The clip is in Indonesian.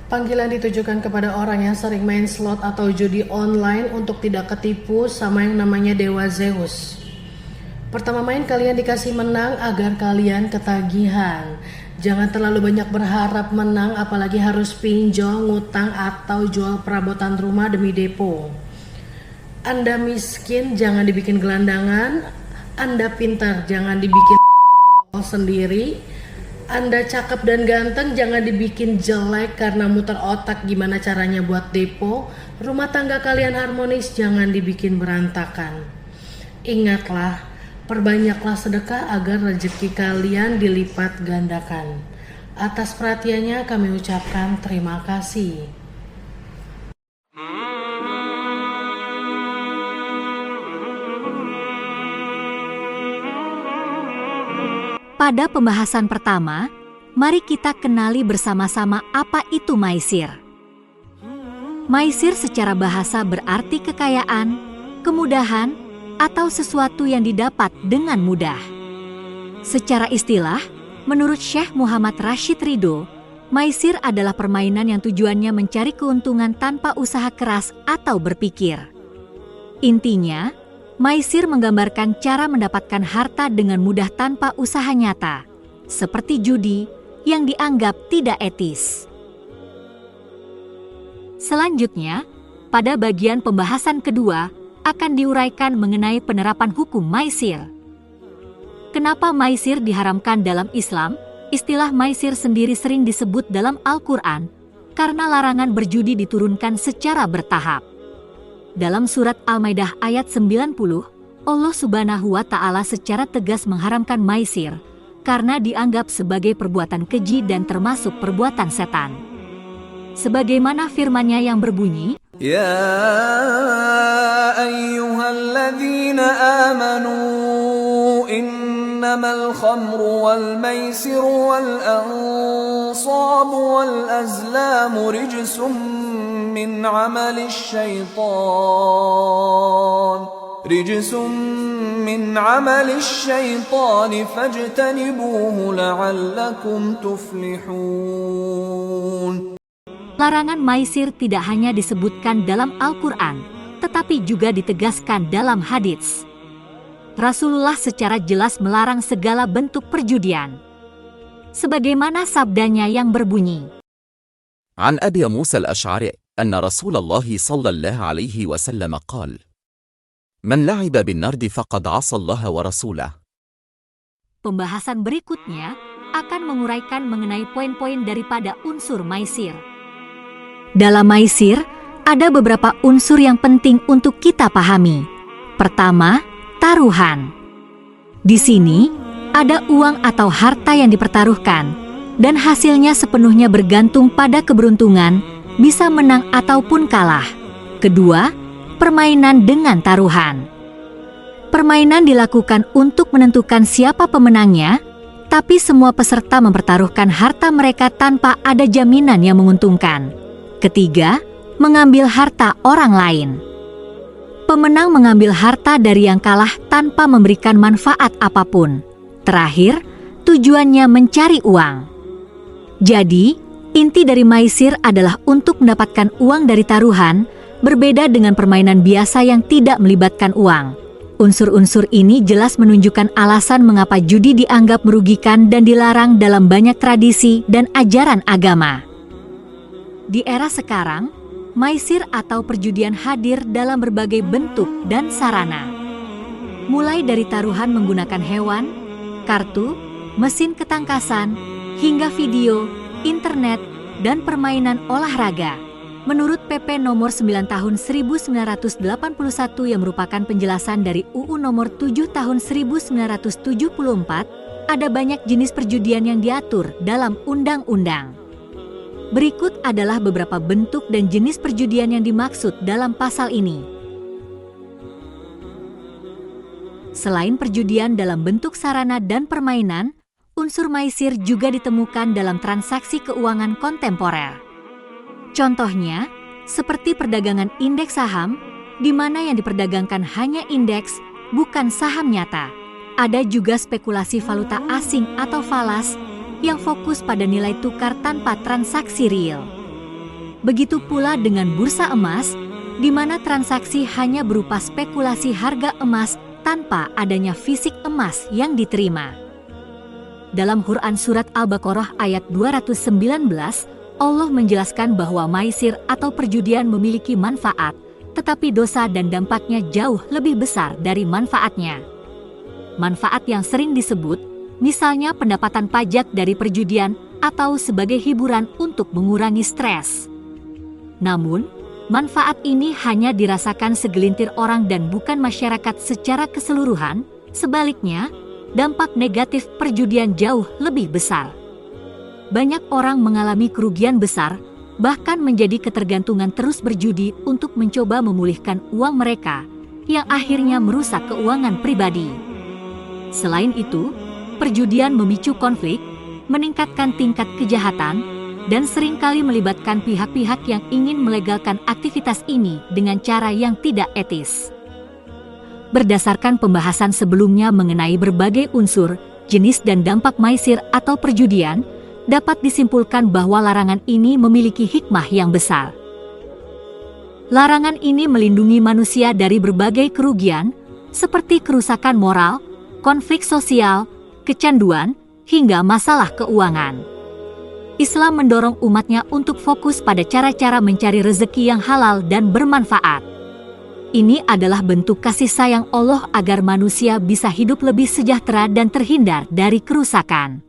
Panggilan ditujukan kepada orang yang sering main slot atau judi online untuk tidak ketipu sama yang namanya Dewa Zeus. Pertama main kalian dikasih menang agar kalian ketagihan. Jangan terlalu banyak berharap menang, apalagi harus pinjol, ngutang, atau jual perabotan rumah demi depo. Anda miskin, jangan dibikin gelandangan. Anda pintar, jangan dibikin sendiri. Anda cakep dan ganteng, jangan dibikin jelek karena muter otak gimana caranya buat depo. Rumah tangga kalian harmonis, jangan dibikin berantakan. Ingatlah, perbanyaklah sedekah agar rezeki kalian dilipat gandakan. Atas perhatiannya kami ucapkan terima kasih. Pada pembahasan pertama, mari kita kenali bersama-sama apa itu maisir. Maisir secara bahasa berarti kekayaan, kemudahan, atau sesuatu yang didapat dengan mudah. Secara istilah, menurut Syekh Muhammad Rashid Ridho, maisir adalah permainan yang tujuannya mencari keuntungan tanpa usaha keras atau berpikir. Intinya, maisir menggambarkan cara mendapatkan harta dengan mudah tanpa usaha nyata, seperti judi yang dianggap tidak etis. Selanjutnya, pada bagian pembahasan kedua akan diuraikan mengenai penerapan hukum maisir. Kenapa maisir diharamkan dalam Islam? Istilah maisir sendiri sering disebut dalam Al-Quran karena larangan berjudi diturunkan secara bertahap. Dalam surat Al-Maidah ayat 90, Allah Subhanahu wa Ta'ala secara tegas mengharamkan maisir karena dianggap sebagai perbuatan keji dan termasuk perbuatan setan. Sebagaimana firman-Nya yang berbunyi, Ya ayyuhalladzina amanu innamal khamru wal maisiru wal ansabu wal azlamu rijsum min amalis syaitan fajtanibuhu la'allakum tuflihun. larangan maisir tidak hanya disebutkan dalam Al-Quran, tetapi juga ditegaskan dalam hadits. Rasulullah secara jelas melarang segala bentuk perjudian. Sebagaimana sabdanya yang berbunyi, عن أبي موسى الأشعري أن رسول الله صلى الله عليه وسلم قال من لعب بالنرد فقد عصى الله ورسوله. Pembahasan berikutnya akan menguraikan mengenai poin-poin daripada unsur maisir. Dalam maisir, ada beberapa unsur yang penting untuk kita pahami. Pertama, taruhan. Di sini, ada uang atau harta yang dipertaruhkan, dan hasilnya sepenuhnya bergantung pada keberuntungan, bisa menang ataupun kalah. Kedua, permainan dengan taruhan. Permainan dilakukan untuk menentukan siapa pemenangnya, tapi semua peserta mempertaruhkan harta mereka tanpa ada jaminan yang menguntungkan. Ketiga, mengambil harta orang lain. Pemenang mengambil harta dari yang kalah tanpa memberikan manfaat apapun. Terakhir, tujuannya mencari uang. Jadi, inti dari maisir adalah untuk mendapatkan uang dari taruhan, berbeda dengan permainan biasa yang tidak melibatkan uang. Unsur-unsur ini jelas menunjukkan alasan mengapa judi dianggap merugikan dan dilarang dalam banyak tradisi dan ajaran agama. Di era sekarang, maisir atau perjudian hadir dalam berbagai bentuk dan sarana. Mulai dari taruhan menggunakan hewan, kartu, mesin ketangkasan, hingga video, internet, dan permainan olahraga. Menurut PP nomor 9 tahun 1981 yang merupakan penjelasan dari UU nomor 7 tahun 1974, ada banyak jenis perjudian yang diatur dalam undang-undang. Berikut adalah beberapa bentuk dan jenis perjudian yang dimaksud dalam pasal ini. Selain perjudian dalam bentuk sarana dan permainan, unsur maisir juga ditemukan dalam transaksi keuangan kontemporer. Contohnya, seperti perdagangan indeks saham, di mana yang diperdagangkan hanya indeks, bukan saham nyata. Ada juga spekulasi valuta asing atau falas, yang fokus pada nilai tukar tanpa transaksi real. Begitu pula dengan bursa emas, di mana transaksi hanya berupa spekulasi harga emas tanpa adanya fisik emas yang diterima. Dalam Quran Surat Al-Baqarah ayat 219, Allah menjelaskan bahwa maisir atau perjudian memiliki manfaat, tetapi dosa dan dampaknya jauh lebih besar dari manfaatnya. Manfaat yang sering disebut, misalnya pendapatan pajak dari perjudian atau sebagai hiburan untuk mengurangi stres. Namun, manfaat ini hanya dirasakan segelintir orang dan bukan masyarakat secara keseluruhan. Sebaliknya, dampak negatif perjudian jauh lebih besar. Banyak orang mengalami kerugian besar, bahkan menjadi ketergantungan terus berjudi untuk mencoba memulihkan uang mereka, yang akhirnya merusak keuangan pribadi. Selain itu, perjudian memicu konflik, meningkatkan tingkat kejahatan, dan seringkali melibatkan pihak-pihak yang ingin melegalkan aktivitas ini dengan cara yang tidak etis. Berdasarkan pembahasan sebelumnya mengenai berbagai unsur, jenis dan dampak maisir atau perjudian, dapat disimpulkan bahwa larangan ini memiliki hikmah yang besar. Larangan ini melindungi manusia dari berbagai kerugian, seperti kerusakan moral, konflik sosial, kecanduan, hingga masalah keuangan. Islam mendorong umatnya untuk fokus pada cara-cara mencari rezeki yang halal dan bermanfaat. Ini adalah bentuk kasih sayang Allah agar manusia bisa hidup lebih sejahtera dan terhindar dari kerusakan.